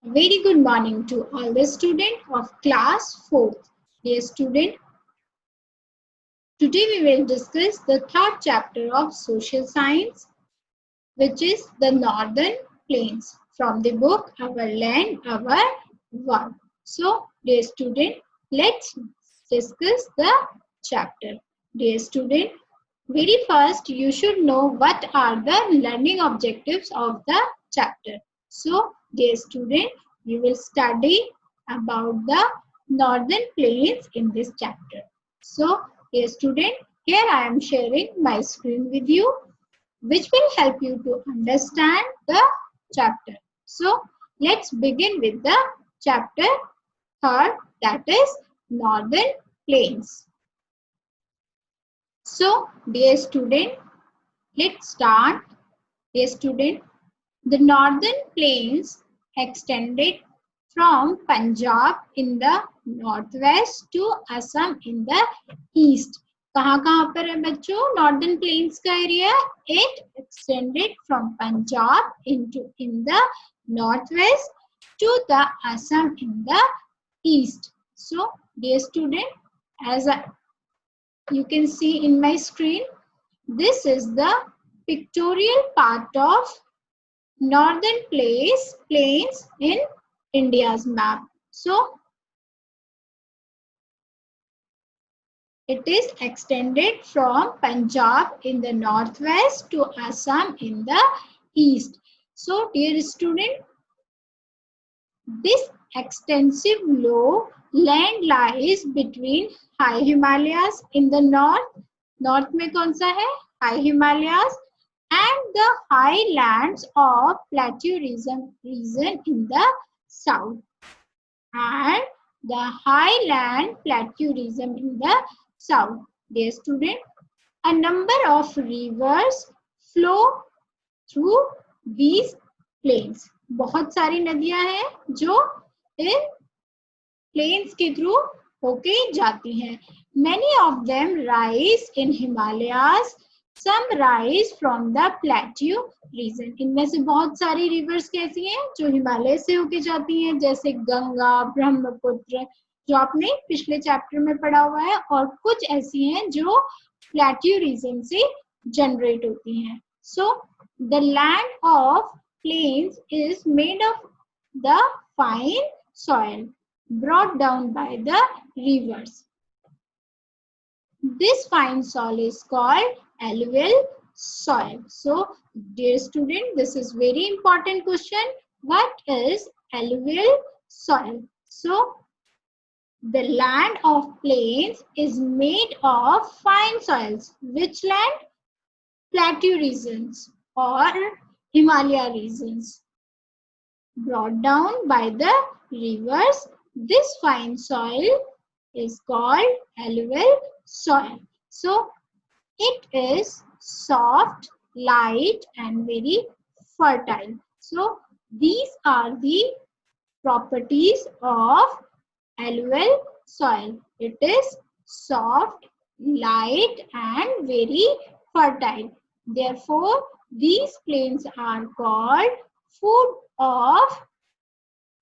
A very good morning to all the students of class 4th. Dear student, today we will discuss the third chapter of social science, which is the Northern Plains from the book Our Land, Our World. So, dear student, let's discuss the chapter. Dear student, very first you should know what are the learning objectives of the chapter. So, dear student, you will study about the Northern Plains in this chapter. So, dear student, here I am sharing my screen with you, which will help you to understand the chapter. So, let's begin with the chapter third, that is Northern Plains. So, dear student, let's start. Dear student, the Northern Plains extended from Punjab in the northwest to Assam in the east. कहाँ पर है बच्चों northern plains का area? It extended from Punjab in the northwest to the Assam in the east. So, dear student, as you can see in my screen, this is the pictorial part of Northern plains in India's map. So, it is extended from Punjab in the northwest to Assam in the east. So, dear student, this extensive low land lies between high Himalayas in the north. North में कौन सा है? High Himalayas and the highlands of plateau region in the south. And the highland plateau region in the south. Dear student, a number of rivers flow through these plains. बहुत सारी नदियां हैं जो इन plains के थ्रू होके जाती हैं. Many of them rise in Himalayas. Some rise from the plateau region. इनमें से बहुत सारी rivers कैसी हैं जो हिमालय से होके जाती हैं, जैसे गंगा, ब्रह्मपुत्र, जो आपने पिछले चैप्टर में पढ़ा हुआ है, और कुछ ऐसी हैं जो plateau region से generate होती हैं. So, the land of plains is made of the fine soil brought down by the rivers. This fine soil is called alluvial soil. So, dear student, this is very important question. What is alluvial soil? So, the land of plains is made of fine soils. Which land? Plateau regions or Himalaya regions. Brought down by the rivers, this fine soil is called alluvial soil. So, it is soft, light and very fertile. So, these are the properties of alluvial soil. It is soft, light and very fertile. Therefore, these plains are called food of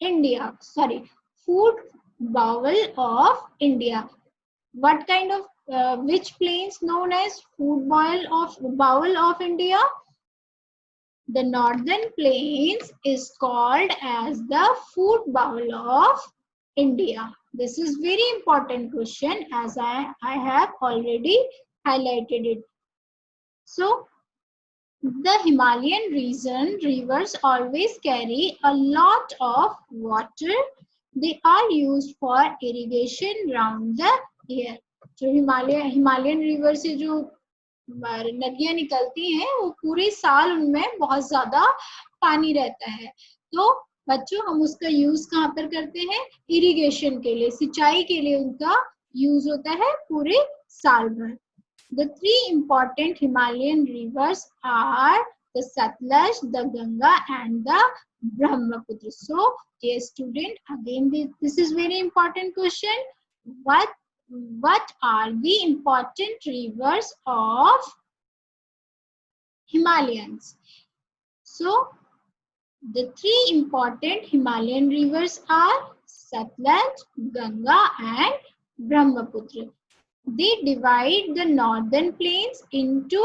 India. Sorry, food bowl of India. What kind of which plains known as food bowl of India? The Northern Plains is called as the food bowl of India. This is very important question, as I have already highlighted it. So, the Himalayan region rivers always carry a lot of water. They are used for irrigation round the year. जो Himalayan river से जो नदियां निकलती हैं वो पूरे साल उनमें बहुत ज्यादा पानी रहता है. तो बच्चों हम उसका यूज कहाँ पर करते हैं? इरिगेशन के लिए, सिंचाई के लिए उनका यूज होता है पूरे साल भर. The three important Himalayan rivers are the Satluj, the Ganga and the Brahmaputra. So, dear student, again this is very important question. What are the important rivers of Himalayans? So, The three important Himalayan rivers are Satluj, Ganga and Brahmaputra. They divide the northern plains into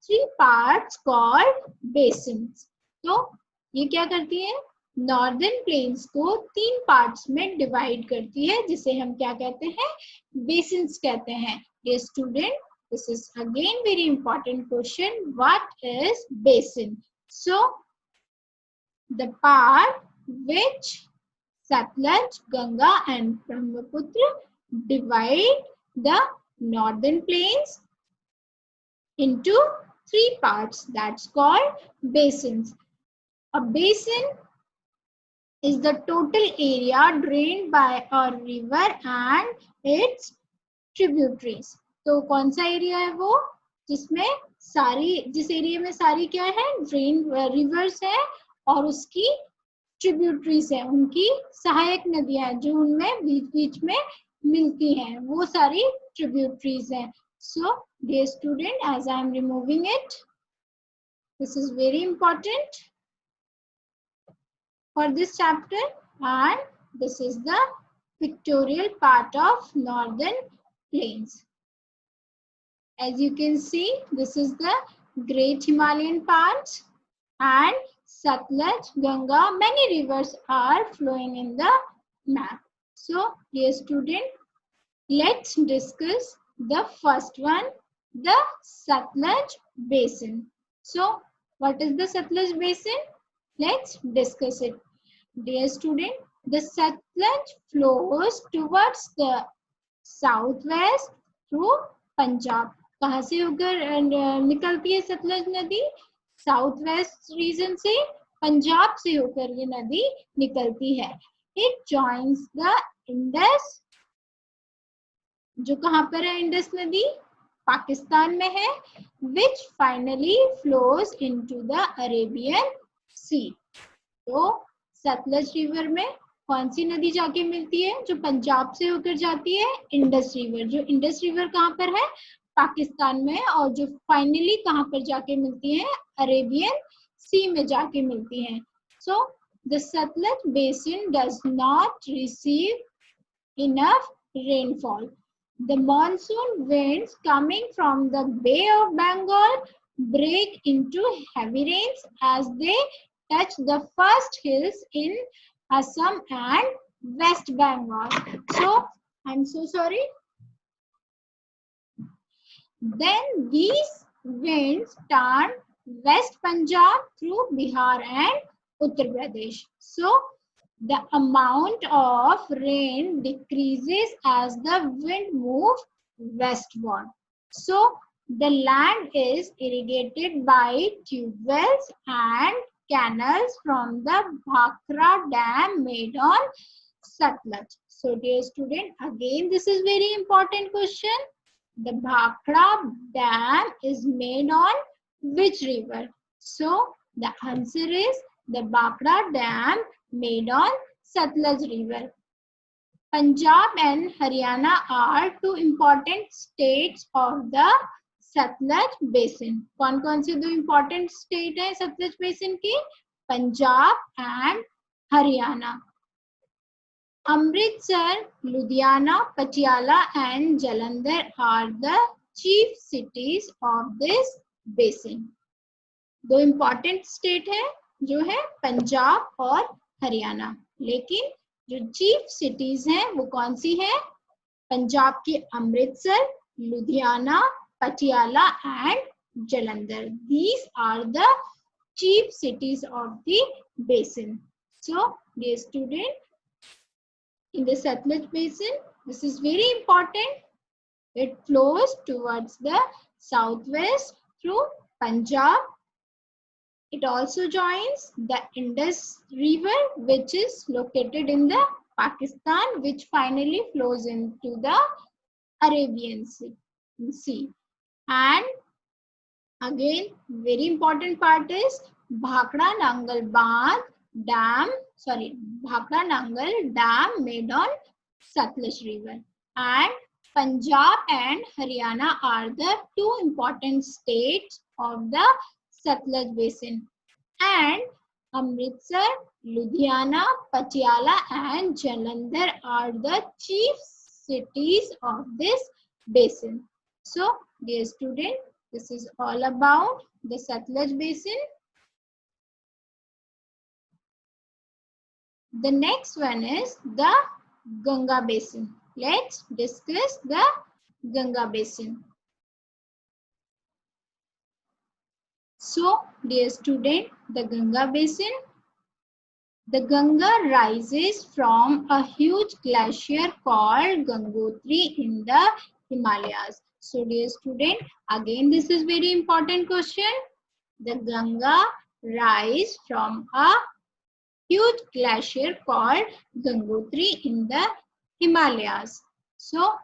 three parts called basins. तो ये क्या करती है? Northern plains को तीन parts में divide करती है, जिसे हम क्या कहते हैं? बेसिन्स कहते हैं. Dear student, this is again very important question. What is basin? So the part which Satluj, Ganga and Brahmaputra divide the northern plains into three parts, that's called basins. A basin is the total area drained by a river and its tributaries. तो कौन सा area है वो जिस area में सारी क्या है? ड्रेन रिवर्स है और उसकी ट्रिब्यूटरीज है, उनकी सहायक नदियां हैं जो उनमें बीच बीच में मिलती हैं, वो सारी ट्रिब्यूटरीज हैं. So dear student, as I am removing it, this is very important for this chapter, and this is the pictorial part of northern plains. As you can see, this is the great Himalayan parts, and Satluj, Ganga, many rivers are flowing in the map. So dear student, let's discuss the first one, the Satluj basin. So what is the Satluj basin? Let's discuss it. Dear student, the Satluj flows towards the southwest through Punjab. कहाँ से होकर निकलती है सतलज नदी? South west region से, पंजाब से होकर ये नदी निकलती है. इट जॉइंस द इंडस, जो कहाँ पर है इंडस नदी? पाकिस्तान में है. Which finally flows into the Arabian sea. तो सतलज रिवर में कौन सी नदी जाके मिलती है? जो पंजाब से होकर जाती है, इंडस रिवर. जो इंडस रिवर कहाँ पर है? पाकिस्तान में है. और जो फाइनली कहाँ पर जाके मिलती है? अरेबियन सी में जाके मिलती हैं. So the Sutlej basin does not receive enough rainfall. The monsoon winds coming from the Bay of Bengal break into heavy rains as they touch the first hills in Assam and West Bengal. So, I'm so sorry. Then these winds turn West Punjab through Bihar and Uttar Pradesh. So the amount of rain decreases as the wind moves westward. So the land is irrigated by tube wells and canals from the Bhakra Dam made on Satluj. So dear student, again this is very important question. The Bhakra Dam is made on which river? So the answer is the Bhakra Dam made on Satluj river. Punjab and Haryana are two important states of the Satluj basin. कौन-कौन से दो important state हैं Satluj basin की? Punjab and Haryana. Amritsar, Ludhiana, Patiala and Jalandhar are the chief cities of this basin. दो important state हैं जो है पंजाब और हरियाणा. लेकिन जो चीफ सिटीज हैं वो कौन सी हैं? पंजाब की Amritsar, Ludhiana, Patiala and Jalandhar. These are the chief cities of the basin. So dear student, in the Satluj basin, this is very important. It flows towards the southwest through Punjab. It also joins the Indus River, which is located in the Pakistan, which finally flows into the Arabian Sea. And again, very important part is Bhakra Nangal Dam made on Satluj River. And Punjab and Haryana are the two important states of the Satluj basin. And Amritsar, Ludhiana, Patiala and Jalandhar are the chief cities of this basin. So dear student, this is all about the Satluj basin. The next one is the Ganga basin. Let's discuss the Ganga basin. So dear student, the Ganga basin, the Ganga rises from a huge glacier called Gangotri in the Himalayas. So dear student, again this is very important question. The Ganga rises from a huge glacier called Gangotri in the Himalayas. So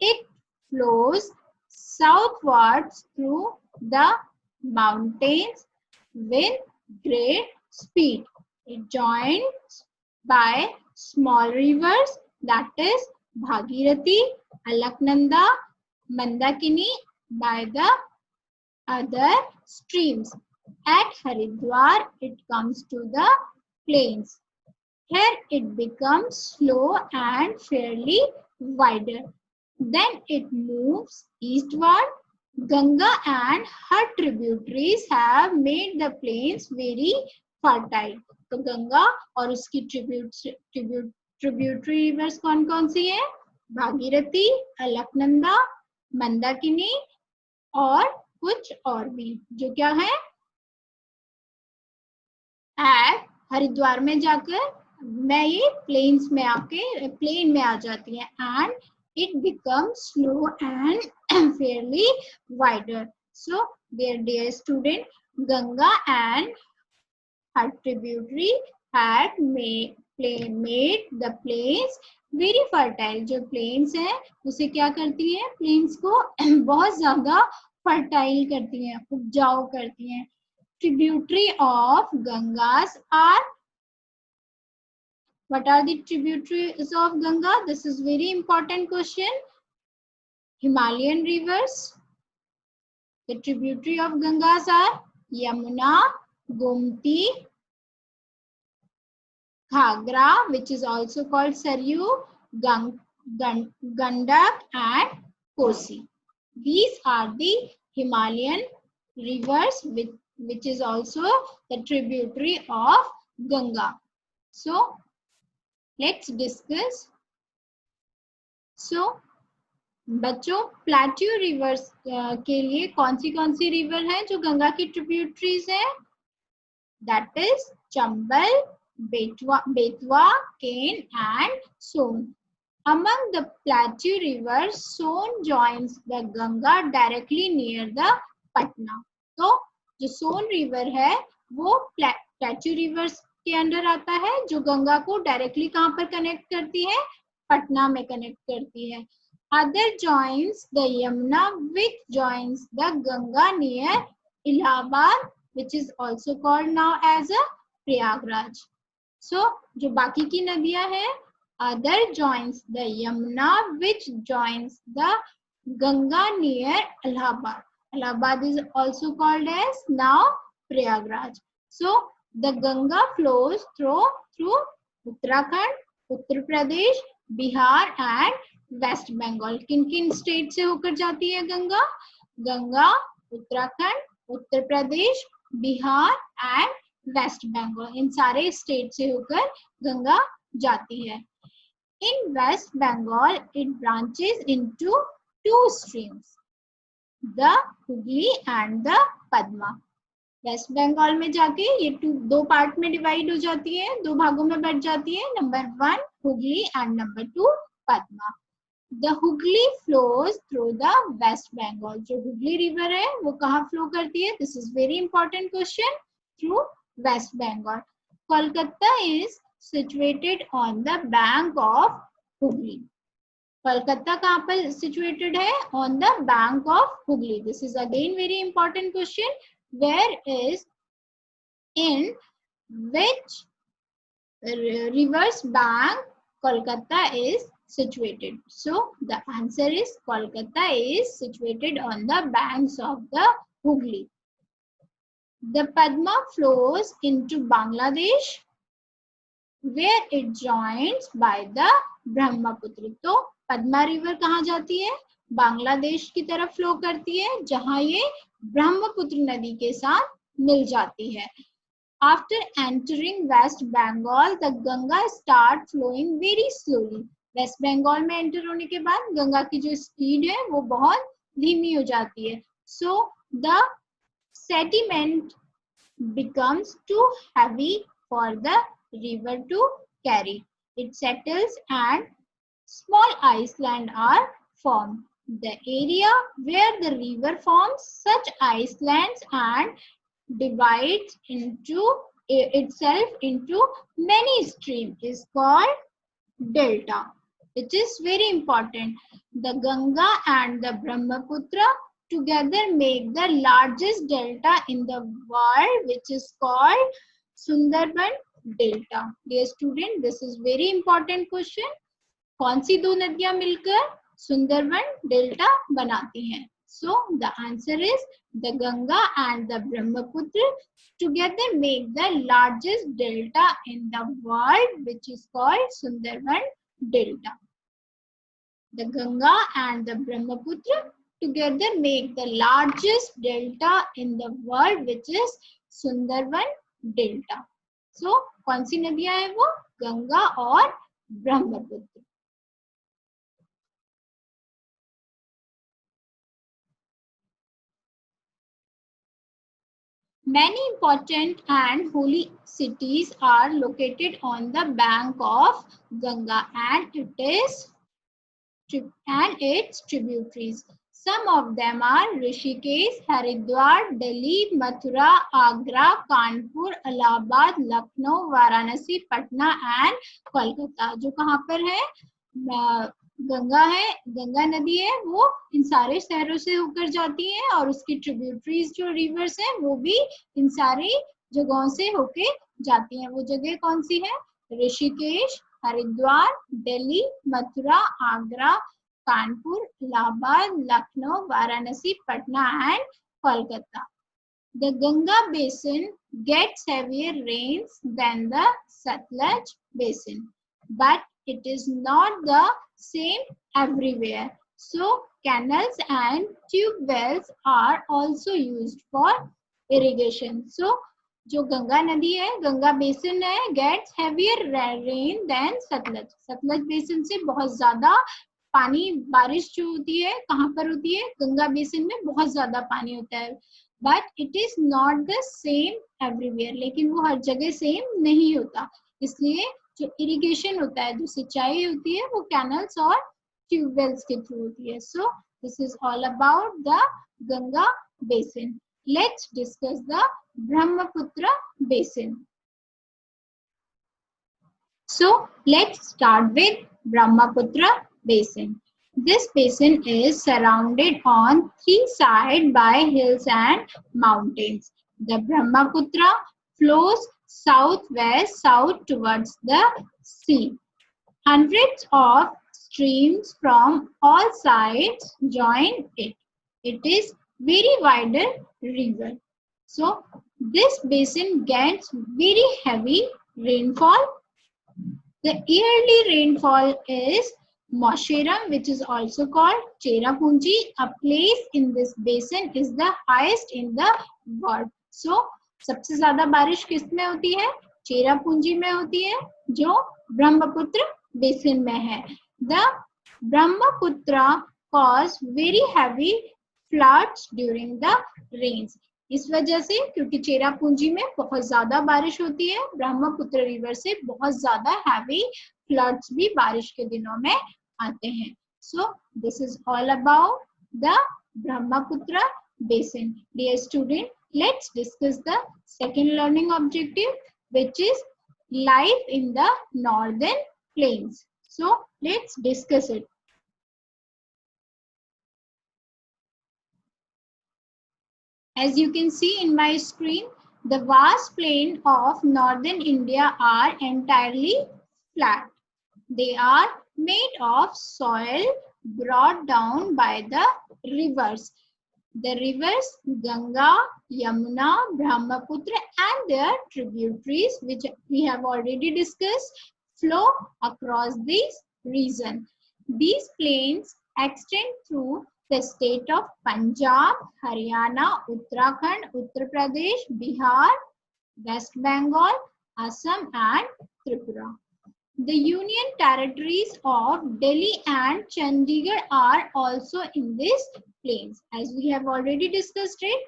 it flows southwards through the mountains with great speed. It joins by small rivers, that is Bhagirathi, Alaknanda, Mandakini by the other streams. At Haridwar, it comes to the plains. Here it becomes slow and fairly wider. Then it moves eastward. Ganga and her tributaries have made the plains very fertile. तो गंगा और उसकी tributary reverse कौन कौन सी है? भागीरथी, अलकनंदा, मंदाकिनी और कुछ और भी, जो क्या है एट हरिद्वार में जाकर मैं ये प्लेन्स में आके प्लेन में आ जाती है and it becomes slow and fairly wider. So dear student, Ganga and her tributary had made the plains very fertile. जो plains है उसे क्या करती है? plains को बहुत ज्यादा fertile करती हैं, उपजाऊ करती हैं. Tributary of Gangas are, what are the tributaries of Ganga? This is very important question. Himalayan rivers. The tributary of Gangas are Yamuna, Gomti, Ghagra, which is also called Saryu, Gandak and Kosi. These are the Himalayan rivers which is also the tributary of Ganga. So let's discuss. So बच्चों plateau reverse के लिए कौन सी river है जो गंगा की tributaries है? That is Chambal, Betwa, Ken and Son. Among the plateau rivers, Son joins the Ganga directly near the Patna. तो जो सोन रिवर है वो प्लेट्यू रिवर्स के अंडर आता है, जो गंगा को डायरेक्टली कहाँ पर कनेक्ट करती है? पटना में कनेक्ट करती है. Other joins the Yamuna, which joins the Ganga near Allahabad, which is also called now as a Prayagraj. So जो बाकी की नदियां हैं, other joins the Yamuna, which joins the Ganga near Allahabad. Allahabad is also called as now Prayagraj. So the Ganga flows through Uttarakhand, Uttar Pradesh, Bihar and west Bengal. किन किन state से होकर जाती है गंगा? गंगा उत्तराखंड, उत्तर प्रदेश, बिहार एंड वेस्ट बंगाल, इन सारे state से होकर गंगा जाती है. In west Bengal it branches into two streams, the Hooghly and the Padma. West Bengal में जाके ये दो पार्ट में डिवाइड हो जाती है, दो भागों में बढ़ जाती है. Number 1 Hooghly and number 2 Padma. The Hooghly flows through the West Bengal. जो हुगली रिवर है वो कहाँ फ्लो करती है? This is very important question. Through West Bengal. Kolkata is situated on the bank of Hooghly. Kolkata कहाँ पर situated है? On the bank of Hooghly. This is again very important question. Where is, in which river's bank Kolkata is situated? So the answer is Kolkata is situated on the banks of the Hooghly. The Padma flows into Bangladesh where it joins by the Brahmaputra. तो Padma river कहाँ जाती है? बांग्लादेश की तरफ flow करती है जहां ये ब्रह्मपुत्र नदी के साथ मिल जाती है. After entering West Bengal, the Ganga start flowing very slowly. West Bengal में एंटर होने के बाद गंगा की जो स्पीड है वो बहुत धीमी हो जाती है. So the sediment becomes too heavy for the river to carry. It settles and small islands are formed. The area where the river forms such islands and divides into itself into many streams is called delta, which is very important. The Ganga and the Brahmaputra together make the largest delta in the world, which is called Sundarban Delta. Dear student, this is very important question. कौन सी दो नदियां मिलकर Sundarban delta बनाती हैं? So the answer is the Ganga and the Brahmaputra together make the largest delta in the world, which is called Sundarban Delta. The Ganga and the Brahmaputra together make the largest delta in the world, which is Sundarban Delta. So कौन सी नदियां हैं वो? गंगा और Brahmaputra. Many important and holy cities are located on the bank of Ganga and its tributaries. Some of them are Rishikesh, Haridwar, Delhi, Mathura, Agra, Kanpur, Allahabad, Lucknow, Varanasi, Patna and Kolkata. जो कहाँ पर है? गंगा है, गंगा नदी है, वो इन सारे शहरों से होकर जाती है और उसकी ट्रिब्यूटरीज जो रिवर्स हैं वो भी इन सारी जगहों से होके जाती हैं. वो जगह कौन सी है? Rishikesh, Haridwar, Delhi, Mathura, Agra, Kanpur, Allahabad, Lucknow, Varanasi, Patna and Kolkata. The Ganga basin gets heavier rains than the Satluj basin, but it is not the same everywhere. So canals and tube wells are also used for irrigation. So जो गंगा नदी है, गंगा बेसिन है, gets heavier rain than Sutlej. Sutlej basin से बहुत ज्यादा पानी, बारिश जो होती है कहाँ पर होती है? गंगा बेसिन में बहुत ज्यादा पानी होता है. But it is not the same everywhere. लेकिन वो हर जगह सेम नहीं होता. इसलिए जो इरिगेशन होता है, जो सिंचाई होती है, वो कैनल्स और ट्यूबवेल्स के थ्रू होती है. So this is all about the Ganga basin. Let's discuss the Brahmaputra basin. So let's start with Brahmaputra basin. This basin is surrounded on three sides by hills and mountains. The Brahmaputra flows southwest south towards the sea. Hundreds of streams from all sides join it. It is very wide river. So this basin gets very heavy rainfall. The yearly rainfall is Mosheram, which is also called Cherrapunji. A place in this basin is the highest in the world. So सबसे ज्यादा बारिश किस में होती है? चेरापूंजी में होती है, जो ब्रह्मपुत्र बेसिन में है. The Brahmaputra cause very heavy floods during the rains. इस वजह से, क्योंकि चेरापूंजी में बहुत ज्यादा बारिश होती है, ब्रह्मपुत्र रिवर से बहुत ज्यादा हैवी फ्लड्स भी बारिश के दिनों में आते हैं. So this is all about the Brahmaputra basin. Dear student, let's discuss the second learning objective, which is life in the northern plains. So let's discuss it. As you can see in my screen, the vast plains of northern India are entirely flat. They are made of soil brought down by the rivers. The rivers Ganga, Yamuna, Brahmaputra and their tributaries, which we have already discussed, flow across this region. These plains extend through the state of Punjab, Haryana, Uttarakhand, Uttar Pradesh, Bihar, West Bengal, Assam and Tripura. The union territories of Delhi and Chandigarh are also in this plains. As we have already discussed it,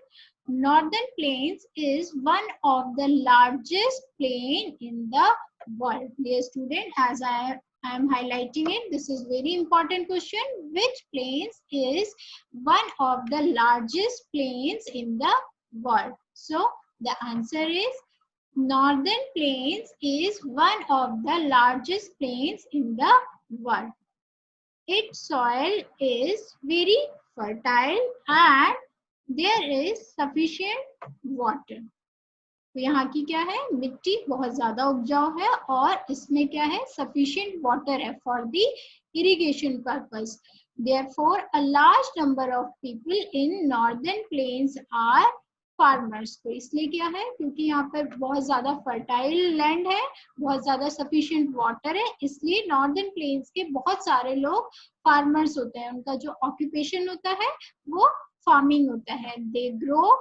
Northern Plains is one of the largest plain in the world. Dear student, as I am highlighting it, this is very important question. Which plains is one of the largest plains in the world? So the answer is Northern Plains is one of the largest plains in the world. Its soil is very fertile and there is sufficient water. तो यहाँ की क्या है, मिट्टी बहुत ज्यादा उपजाऊ है और इसमें क्या है, sufficient water है for the irrigation purpose. Therefore, a large number of people in northern plains are farmers. तो इसलिए क्या है, क्योंकि यहाँ पर बहुत ज्यादा फर्टाइल लैंड है, बहुत ज्यादा सफिशिएंट वाटर है, इसलिए नॉर्दर्न प्लेन्स के बहुत सारे लोग फार्मर्स होते हैं. उनका जो ऑक्यूपेशन होता है वो फार्मिंग होता है. They grow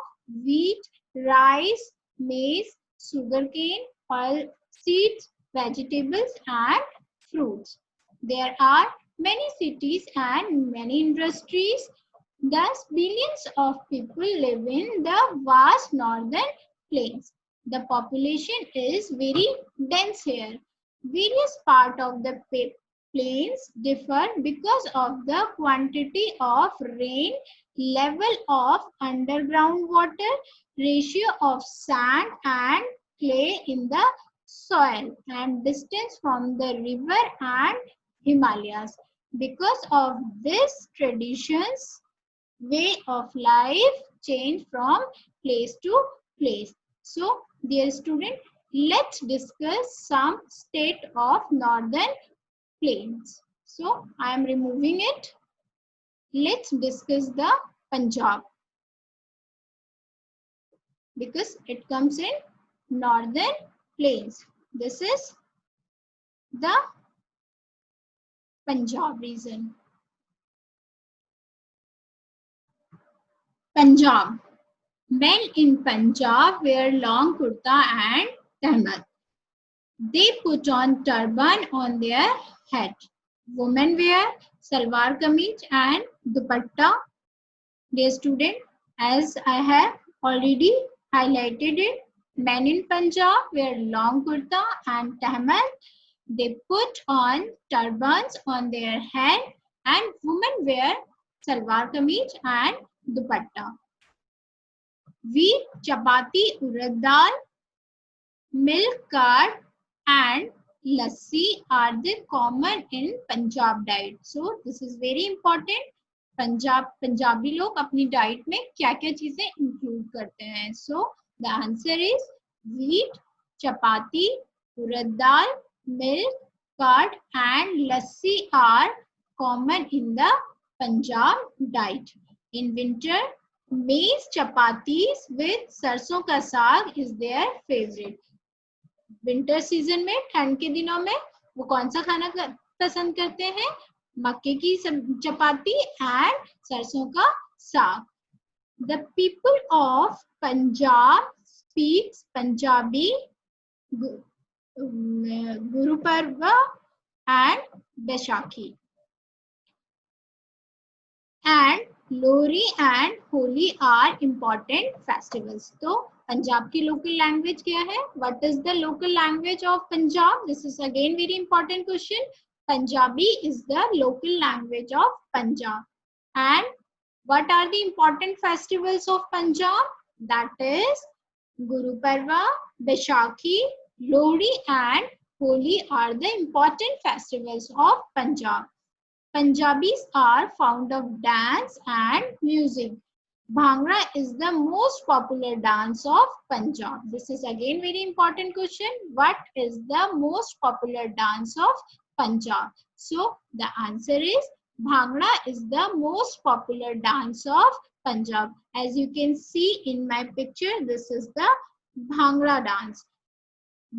wheat, rice, maize, sugarcane, oil seeds, vegetables and fruits. There are many cities and many industries. Thus, billions of people live in the vast northern plains. The population is very dense here. Various parts of the plains differ because of the quantity of rain, level of underground water, ratio of sand and clay in the soil, and distance from the river and Himalayas. Because of this, traditions, way of life change from place to place. So, dear student, let's discuss some state of northern plains. So, I am removing it. Let's discuss the Punjab, because it comes in northern plains. This is the Punjab region. Punjab. Men in Punjab wear long kurta and tahmat. They put on turban on their head. Women wear salwar kameez and dupatta. Dear student, as I have already highlighted it, men in Punjab wear long kurta and tahmat. They put on turbans on their head, and women wear salwar kameez and dupatta. Wheat, chapati, urad dal, milk curd and lassi are the common in Punjab diet. So this is very important. Punjabi लोग अपनी diet में क्या क्या चीजें include करते हैं. So the answer is wheat, chapati, urad dal, milk, curd and lassi are common in the Punjab diet. In winter, maize chapatis with सरसों का साग is their favorite. Winter season में, ठंड के दिनों में वो कौन सा खाना पसंद करते हैं? मक्के की चपाती एंड सरसों का साग. The people of Punjab speaks Punjabi, Guru Parva and Baisakhi. And Lohri and Holi are important festivals. तो पंजाब की local language क्या है? What is the local language of Punjab? This is again very important question. Punjabi is the local language of Punjab. And what are the important festivals of Punjab? That is Guru Parva, Baisakhi, Lohri and Holi are the important festivals of Punjab. Punjabis are fond of dance and music. Bhangra is the most popular dance of Punjab. This is again very important question. What is the most popular dance of Punjab? So the answer is Bhangra is the most popular dance of Punjab. As you can see in my picture, this is the Bhangra dance.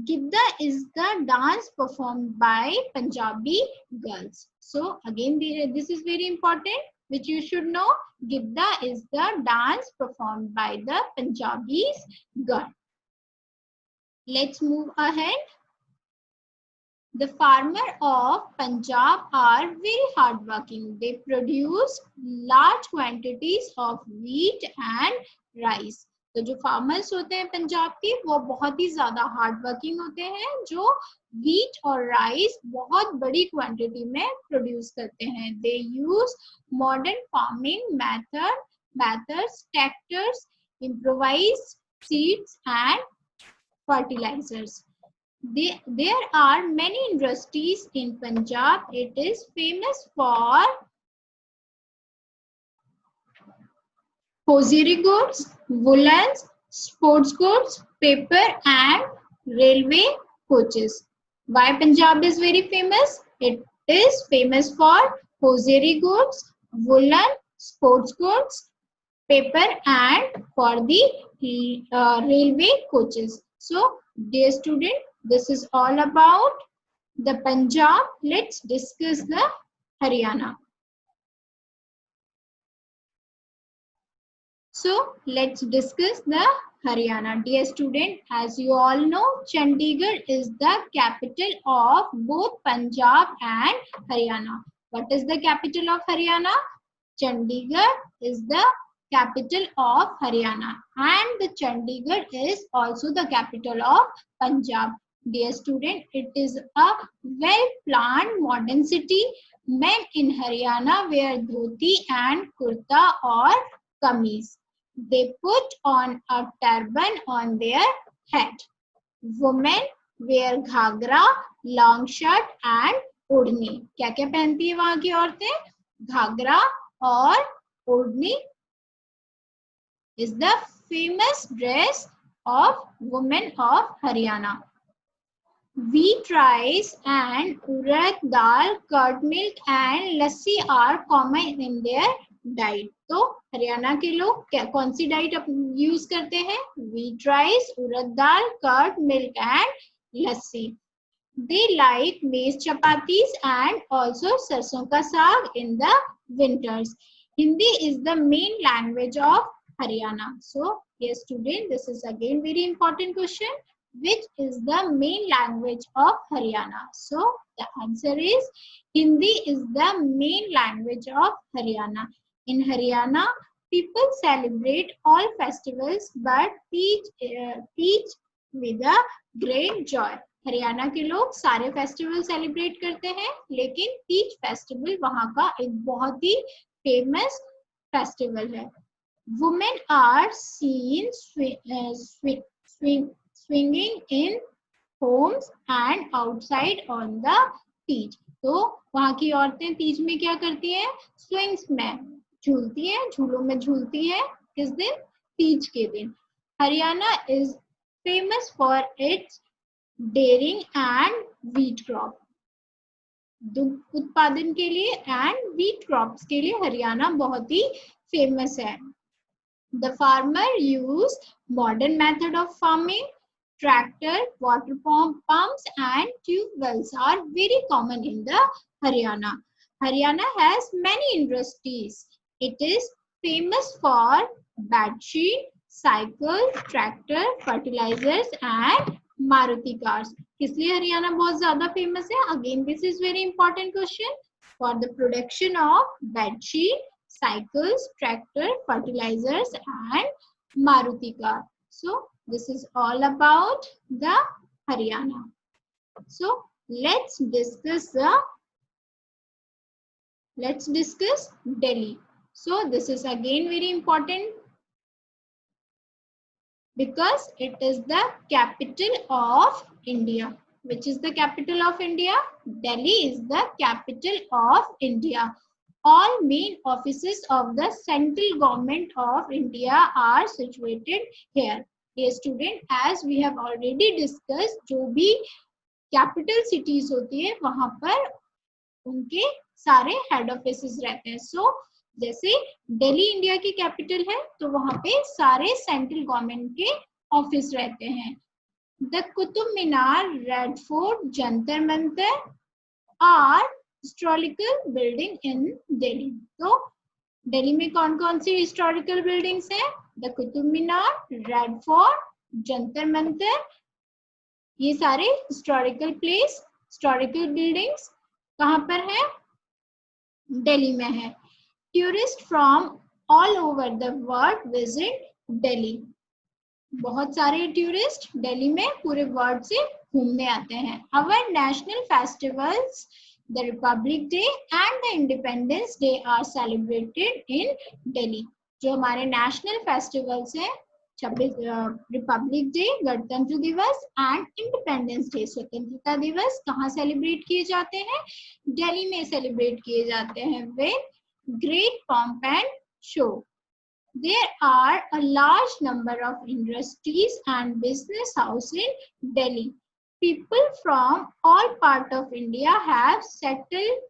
Gidda is the dance performed by Punjabi girls. So again, this is very important, which you should know. Gidda is the dance performed by the Punjabis girl. Let's move ahead. The farmers of Punjab are very hardworking. They produce large quantities of wheat and rice. तो जो farmers होते हैं पंजाब के वो बहुत ही ज़्यादा hard working होते हैं जो wheat और rice बहुत बड़ी क्वांटिटी में प्रोड्यूस करते हैं. They use modern farming methods, tractors, improvised seeds and fertilizers. There are many industries in Punjab. It is famous for hosiery goods, woolens, sports goods, paper and railway coaches. Why Punjab is very famous? It is famous for hosiery goods, woolen, sports goods, paper and for the railway coaches. So, dear student, this is all about the Punjab. Let's discuss the Haryana. So, let's discuss the Haryana. Dear student, as you all know, Chandigarh is the capital of both Punjab and Haryana. What is the capital of Haryana? Chandigarh is the capital of Haryana, and the Chandigarh is also the capital of Punjab. Dear student, it is a well-planned modern city. Men in Haryana wear dhoti and kurta or kameez. They put on a turban on their head. Women wear Ghaghara, long shirt and ओढ़नी. क्या क्या पहनती है वहां की औरतें? घाघरा और ओढ़नी is the famous dress of women of Haryana. Wheat rice and urad dal, curd milk and lassi are common in their diet. तो हरियाणा के लोग क्या कौन सी डाइट यूज करते हैं? Wheat rice, urad dal, curd milk and lassi. They like maize chapatis and also sarson ka saag in the winters. Hindi is the main language of Haryana. So, yes, student, this is again very important question. Which is the main language of Haryana? So, the answer is Hindi is the main language of Haryana. In Haryana, people celebrate all festivals but teach with a great joy. Haryana के लोग सारे festival celebrate करते हैं, लेकिन Teej festival वहां का एक बहुत ही फेमस फेस्टिवल है. Women are seen swinging in homes and outside on the Teej. तो वहां की औरतें तीज में क्या करती हैं? स्विंग्स में झूलती हैं, झूलों में झूलती हैं. किस दिन? तीज के दिन. Haryana is famous for its dairying and wheat crop. दुग्ध उत्पादन के लिए एंड व्हीट क्रॉप्स के लिए हरियाणा बहुत ही फेमस है. The farmer use modern method of farming. Tractor, water pumps and tube wells are very common in the Haryana. Haryana has many industries. It is famous for bedsheet, cycle, tractor, fertilizers and Maruti cars. किसलिए हरियाणा बहुत ज्यादा famous है? Again, this is very important question. For the production of bedsheet, cycles, tractor, fertilizers and Maruti car. So this is all about the Haryana. So let's discuss Delhi. So this is again very important because it is the capital of India. Which is the capital of India? Delhi is the capital of India. All main offices of the central government of India are situated here. Dear student, as we have already discussed, जो भी capital cities होती है वहां पर उनके सारे head offices रहते हैं. सो जैसे दिल्ली इंडिया की कैपिटल है तो वहां पे सारे सेंट्रल गवर्नमेंट के ऑफिस रहते हैं. The Qutub Minar, red fort, Jantar Mantar are historical building in Delhi. तो दिल्ली में कौन कौन सी हिस्टोरिकल बिल्डिंग्स हैं? The Qutub Minar, red fort, Jantar Mantar, ये सारे हिस्टोरिकल प्लेस, हिस्टोरिकल बिल्डिंग्स कहाँ पर है? दिल्ली में है. Tourist from all over the world visit Delhi. बहुत सारे टूरिस्ट दिल्ली में पूरे वर्ल्ड से घूमने आते हैं. Our national festivals the republic day and the independence day are celebrated in Delhi. जो हमारे नेशनल फेस्टिवल्स हैं 26 रिपब्लिक डे गणतंत्र दिवस एंड इंडिपेंडेंस डे स्वतंत्रता दिवस कहाँ सेलिब्रेट किए जाते हैं? दिल्ली में सेलिब्रेट किए जाते हैं with great pomp and show. There are a large number of industries and business houses in Delhi. People from all parts of India have settled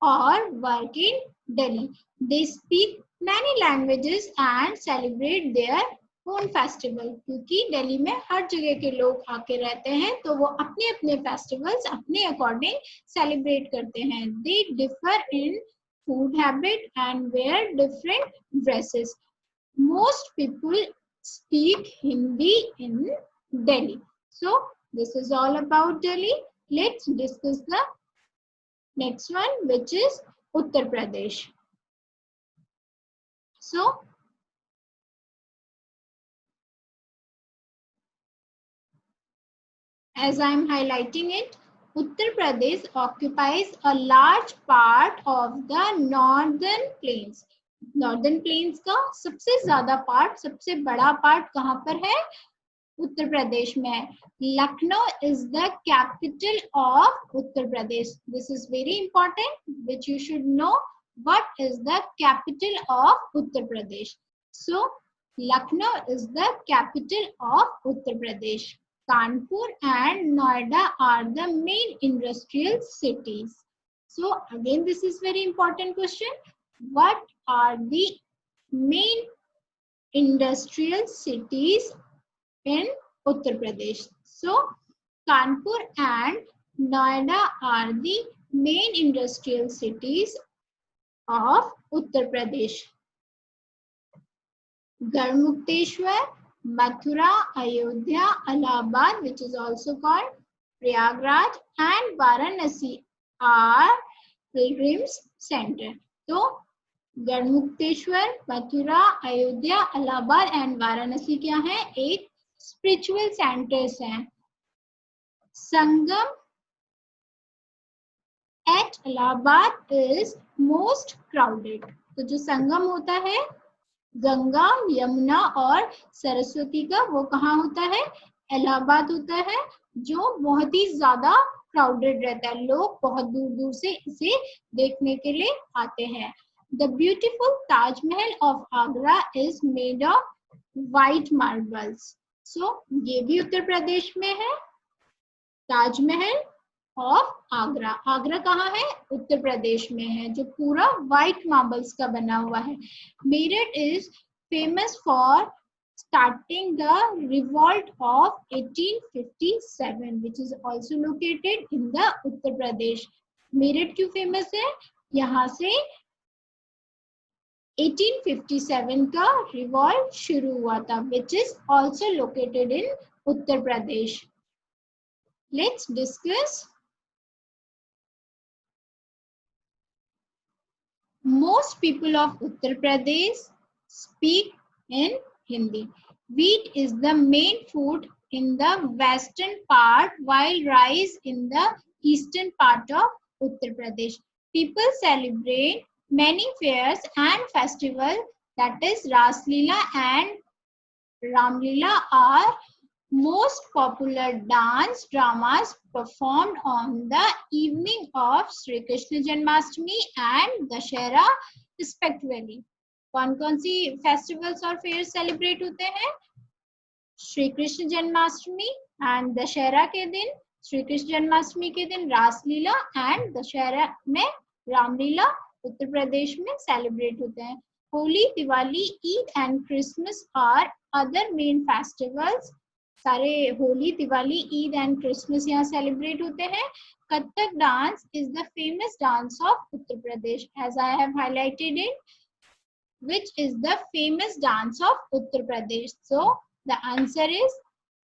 or work in Delhi. They speak many languages and celebrate their own festival. क्योंकि दिल्ली में हर जगह के लोग आके रहते हैं तो वो अपने अपने फेस्टिवल्स अपने अकॉर्डिंग सेलिब्रेट करते हैं. They differ in food habit and wear different dresses. Most people speak Hindi in Delhi. So this is all about Delhi. Let's discuss the next one, which is Uttar Pradesh. So as I am highlighting it, Uttar Pradesh occupies a large part of the northern plains. Northern plains का सबसे ज्यादा part, सबसे बड़ा part कहाँ पर है? उत्तर प्रदेश में है. Lucknow is the capital of Uttar Pradesh. This is very important which you should know. What is the capital of Uttar Pradesh? So Lucknow is the capital of Uttar Pradesh. Kanpur and Noida are the main industrial cities. So again, this is very important question. What are the main industrial cities in Uttar Pradesh? So Kanpur and Noida are the main industrial cities of Uttar Pradesh. Garmukteshwar, Mathura, Ayodhya, Allahabad, which is also called Prayagraj, and Varanasi are pilgrims center. तो Garhmukteshwar, Mathura, Ayodhya, Allahabad and Varanasi क्या है? एक spiritual centres हैं. Sangam at Allahabad is most crowded. तो जो संगम होता है गंगा, यमुना और सरस्वती का, वो कहाँ होता है? इलाहाबाद होता है, जो बहुत ही ज्यादा क्राउडेड रहता है. लोग बहुत दूर दूर से इसे देखने के लिए आते हैं. The beautiful Taj Mahal of Agra is made of white marbles. So ये भी उत्तर प्रदेश में है. ताजमहल ऑफ आगरा, आगरा कहाँ है? उत्तर प्रदेश में है, जो पूरा व्हाइट मार्बल्स का बना हुआ है. Meerut is famous for starting the revolt of 1857, which is also located in the Uttar Pradesh. Meerut क्यों फेमस है? यहाँ से 1857 का रिवॉल्ट शुरू हुआ था, which is also located in Uttar Pradesh. Let's discuss. Most people of Uttar Pradesh speak in Hindi. Wheat is the main food in the western part, while rice in the eastern part of Uttar Pradesh. People celebrate many fairs and festivals, that is Ras Leela and Ram Leela are most popular dance dramas performed on the evening of Shri Krishna Janmashtami and Dashera respectively. कौन कौन सी festivals और fair celebrate होते हैं? Shri Krishna Janmashtami and Dussehra के दिन. श्री कृष्ण जन्माष्टमी के दिन रासलीला and Dussehra में रामलीला उत्तर प्रदेश में सेलिब्रेट होते हैं। Holi, Diwali, Eid and Christmas are other main festivals. सारे होली, दिवाली, ईद एंड क्रिसमस यहाँ सेलिब्रेट होते हैं। Kathak dance is the famous dance of Uttar Pradesh, as I have highlighted it, which is the famous dance of Uttar Pradesh. So the answer is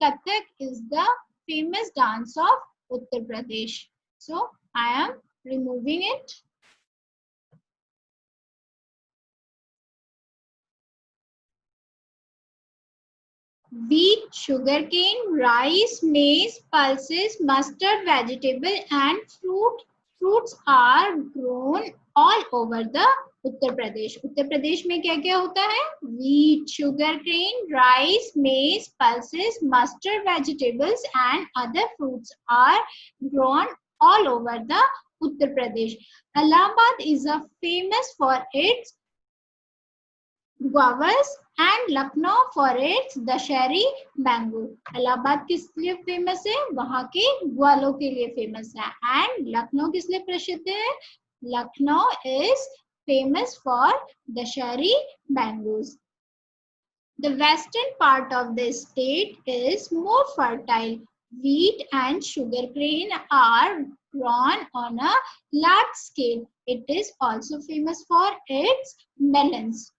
Kathak is the famous dance of Uttar Pradesh. So I am removing it. Wheat, sugarcane, rice, maize, pulses, mustard, vegetable and fruits are grown all over the Uttar Pradesh. Uttar Pradesh में क्या क्या होता है? Wheat, sugarcane, rice, maize, pulses, mustard, vegetables and other fruits are grown all over the Uttar Pradesh. Allahabad is famous for its guavas and Lucknow for its Dasheri mango. Allahabad किस लिए famous है? वहां के ग्वालों के लिए फेमस है। एंड लखनऊ किस लिए प्रसिद्ध है? Lucknow is famous for dashari mangoes. The western part of the state is more fertile. Wheat and sugarcane are grown on a large scale. It is also famous for its melons.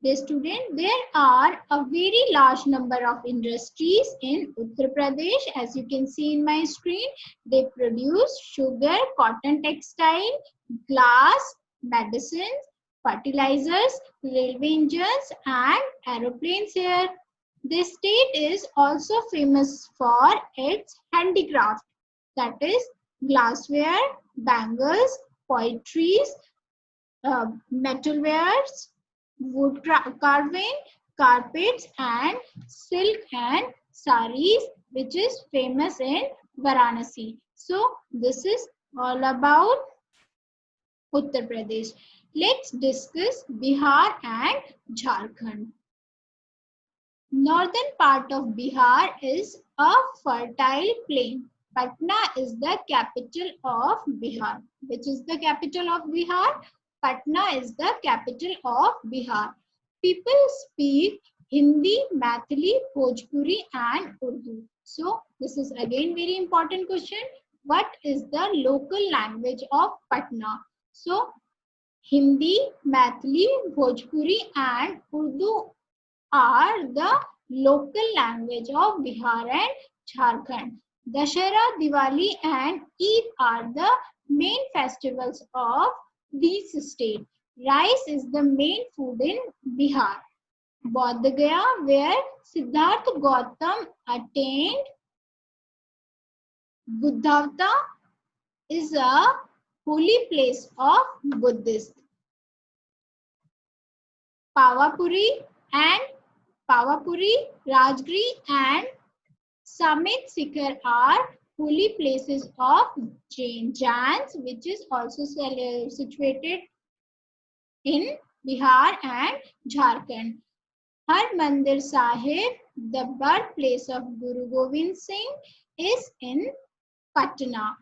The student, there are a very large number of industries in Uttar Pradesh. As you can see in my screen, they produce sugar, cotton textile, glass, medicines, fertilizers, railway engines and aeroplanes here. The state is also famous for its handicraft, that is glassware, bangles, poetries, metalwares, wood carving, carpets and silk and saris, which is famous in Varanasi. So this is all about Uttar Pradesh. Let's discuss Bihar and Jharkhand. Northern part of Bihar is a fertile plain. Patna is the capital of Bihar. Which is the capital of Bihar? Patna is the capital of Bihar. People speak Hindi, Maithili, Bhojpuri and Urdu. So this is again very important question. What is the local language of Patna? So Hindi, Maithili, Bhojpuri and Urdu are the local language of Bihar and Jharkhand. Dashera, Diwali and Eid are the main festivals of these states. Rice is the main food in Bihar. Bodh Gaya, where Siddhartha Gautam attained Buddhavata, is a holy place of Buddhists. Pawapuri, Rajgiri and Samit Sikhar are holy places of Jains, which is also situated in Bihar and Jharkhand. Harmandir Sahib, the birthplace of Guru Gobind Singh, is in Patna.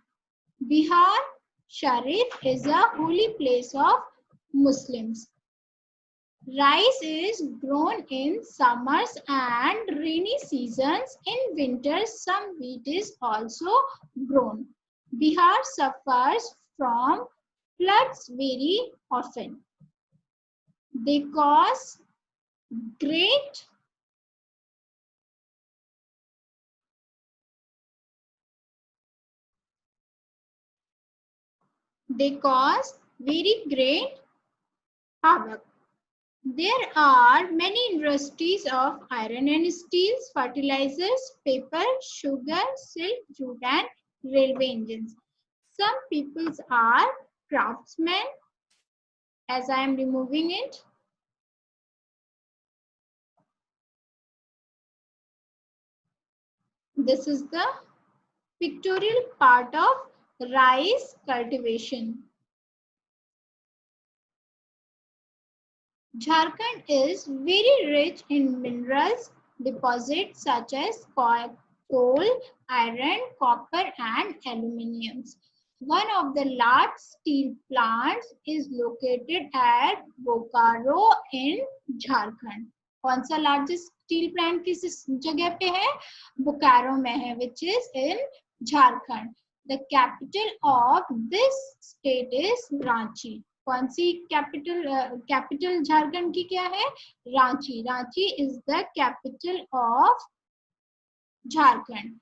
Bihar Sharif is a holy place of Muslims. Rice is grown in summers and rainy seasons. In winters, some wheat is also grown. Bihar suffers from floods very often. They cause great very great havoc. There are many industries of iron and steel, fertilizers, paper, sugar, silk, jute and railway engines. Some peoples are craftsmen, as I am removing it. This is the pictorial part of rice cultivation. Jharkhand is very rich in minerals deposits such as coal, iron, copper and aluminium. One of the large steel plants is located at Bokaro in Jharkhand. कौन सा largest steel plant किस जगह पे है? बोकारो में है, which is in Jharkhand. The capital of this state is Ranchi. कौन सी capital Jharkhand की क्या है? Ranchi. Ranchi is the capital of Jharkhand.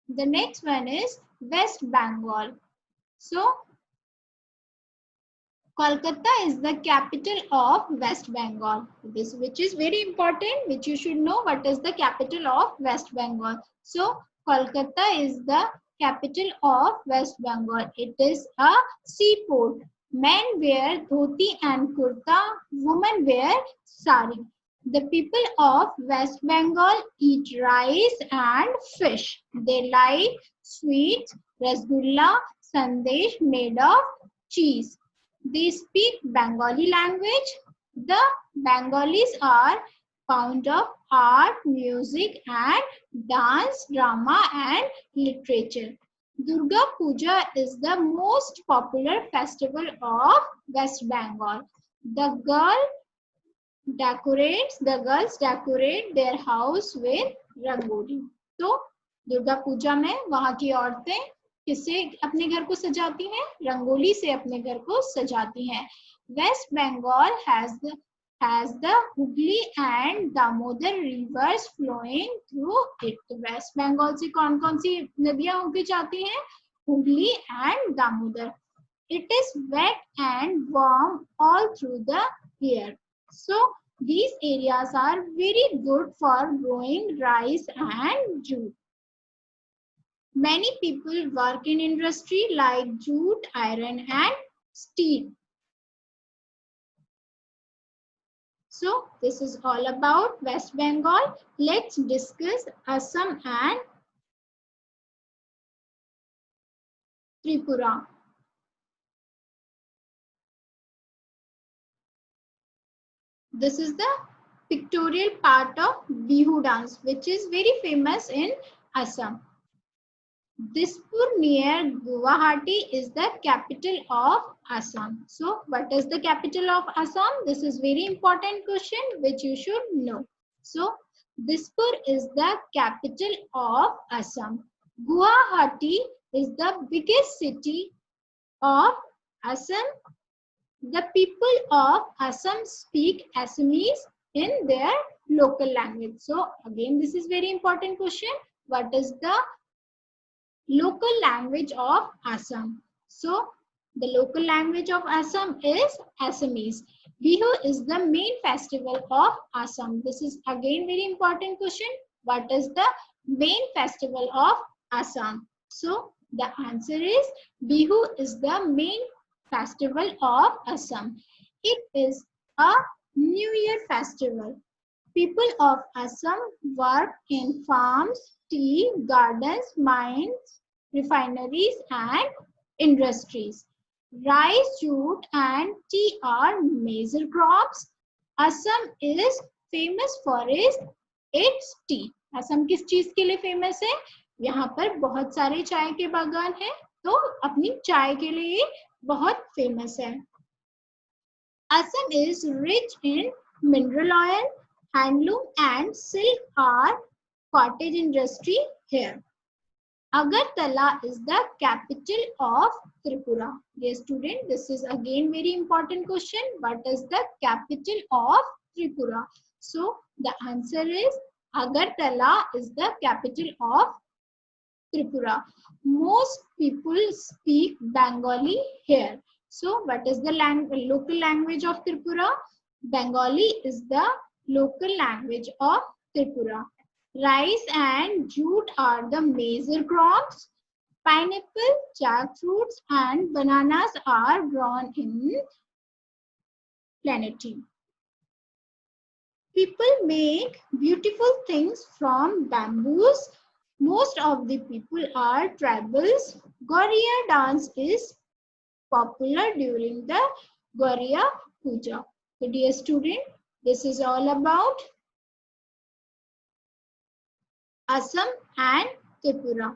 The next one is West Bengal. So, Kolkata is the capital of West Bengal. This, which is very important, which you should know what is the capital of West Bengal. So, Kolkata is the capital of West Bengal. It is a seaport. Men wear dhoti and kurta, women wear sari. The people of West Bengal eat rice and fish. They like sweets, rasgulla, sandesh made of cheese. They speak Bengali language. The Bengalis are fond of art, music and dance, drama and literature. Durga Puja is the most popular festival of West Bengal. The girls decorate their house with rangoli. तो दुर्गा पूजा में वहाँ की औरतें किससे अपने घर को सजाती हैं? रंगोली से अपने घर को सजाती हैं. West Bengal has the Hooghly and Damodar rivers flowing through it. West Bengal से कौन कौन सी नदियां होकर जाती हैं? Hooghly and Damodar. It is wet and warm all through the year. So these areas are very good for growing rice and jute. Many people work in industry like jute, iron and steel. So this is all about West Bengal. Let's discuss Assam and Tripura. This is the pictorial part of Bihu dance, which is very famous in Assam. Dispur near Guwahati is the capital of Assam. So, what is the capital of Assam? This is very important question which you should know. So, Dispur is the capital of Assam. Guwahati is the biggest city of Assam. The people of Assam speak Assamese in their local language. So, again, this is very important question. What is the local language of Assam? So, the local language of Assam is Assamese. Bihu is the main festival of Assam. This is again very important question. What is the main festival of Assam? So, the answer is Bihu is the main festival of Assam. It is a New Year festival. People of Assam work in farms, tea gardens, mines, refineries and industries. Rice, jute and tea are major crops. Assam is famous for its tea. Assam किस चीज के लिए famous है? यहाँ पर बहुत सारे चाय के बागान हैं, तो अपनी चाय के लिए बहुत फेमस है. Assam is rich in mineral oil, handloom and silk are cottage industry here. Agartala is the capital of Tripura. Dear student, this is again very important question. What is the capital of Tripura? So the answer is Agartala is the capital of Tripura. Most people speak Bengali here. So what is the local language of Tripura? Bengali is the local language of Tripura. Rice and jute are the major crops. Pineapple, jackfruits and bananas are grown in plenty. People make beautiful things from bamboos. Most of the people are tribals. Gauriya dance is popular during the Gauriya Puja. So dear student, this is all about Assam and Tripura.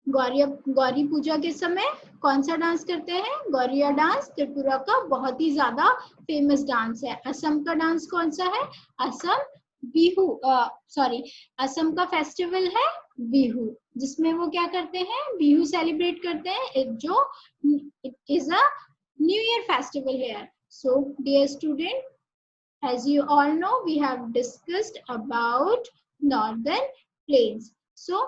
Gauri पूजा के समय कौन सा dance करते हैं? Gauriya dance Tripura का बहुत ही ज्यादा famous dance है। असम का डांस कौन सा है? असम बिहू, सॉरी, असम का फेस्टिवल है बिहू, जिसमें वो क्या करते हैं? बिहू सेलिब्रेट करते हैं, जो it is a new year festival here. So dear student, as you all know, we have discussed about northern plains. So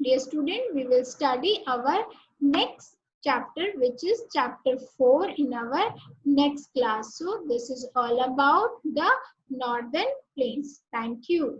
dear student, we will study our next chapter, which is chapter 4 in our next class. So this is all about the northern plains. Thank you.